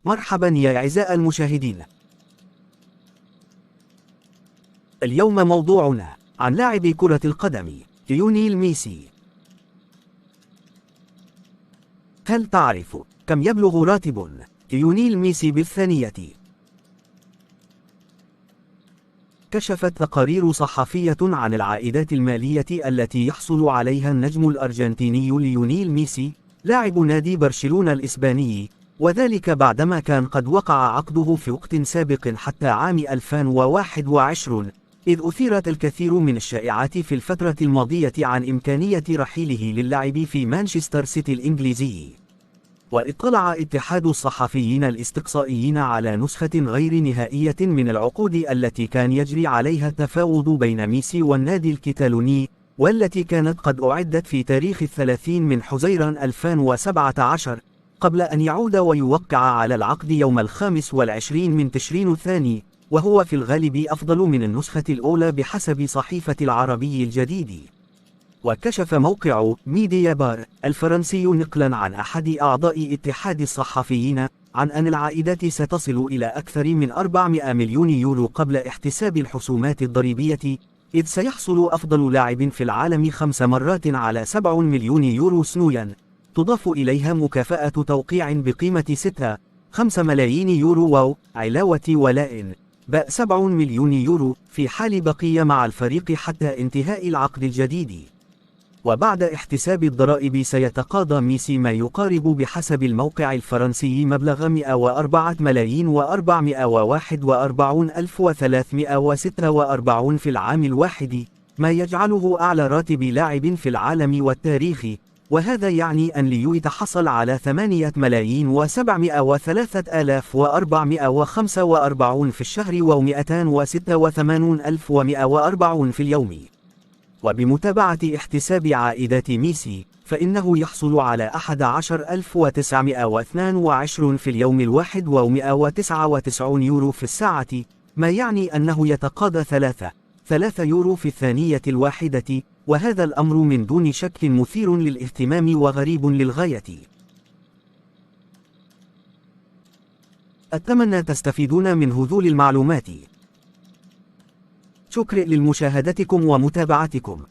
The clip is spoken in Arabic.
مرحبا يا أعزائي المشاهدين. اليوم موضوعنا عن لاعب كرة القدم ليونيل ميسي. هل تعرف كم يبلغ راتب ليونيل ميسي بالثانية؟ كشفت تقارير صحفية عن العائدات المالية التي يحصل عليها النجم الأرجنتيني ليونيل ميسي لاعب نادي برشلونة الإسباني، وذلك بعدما كان قد وقع عقده في وقت سابق حتى عام 2021، إذ أثيرت الكثير من الشائعات في الفترة الماضية عن إمكانية رحيله للعب في مانشستر سيتي الإنجليزي. واطلع اتحاد الصحفيين الاستقصائيين على نسخة غير نهائية من العقود التي كان يجري عليها التفاوض بين ميسي والنادي الكتالوني، والتي كانت قد أعدت في تاريخ 30 من حزيران 2017 قبل أن يعود ويوقع على العقد يوم 25 من تشرين الثاني، وهو في الغالب أفضل من النسخة الأولى بحسب صحيفة العربي الجديد. وكشف موقع ميديا بار الفرنسي نقلا عن أحد أعضاء اتحاد الصحفيين عن أن العائدات ستصل إلى أكثر من 400 مليون يورو قبل احتساب الحسومات الضريبية، إذ سيحصل أفضل لاعب في العالم 5 مرات على 7 مليون يورو سنويا، تضاف إليها مكافأة توقيع بقيمة 5 ملايين يورو علاوة ولاء 7 مليون يورو في حال بقي مع الفريق حتى انتهاء العقد الجديد. وبعد احتساب الضرائب سيتقاضى ميسي ما يقارب بحسب الموقع الفرنسي مبلغ 104 ملايين و441 ألف و346 في العام الواحد، ما يجعله أعلى راتب لاعب في العالم والتاريخ، وهذا يعني أن ليو يتحصل على 8 ملايين و703 آلاف و445 في الشهر و286 ألف و140 في اليوم. وبمتابعة احتساب عائدات ميسي، فإنه يحصل على 11,922 في اليوم الواحد و199 يورو في الساعة، ما يعني أنه يتقاضى 3 يورو في الثانية الواحدة، وهذا الأمر من دون شك مثير للاهتمام وغريب للغاية. أتمنى تستفيدون من هذول المعلومات. شكرا لمشاهدتكم ومتابعتكم.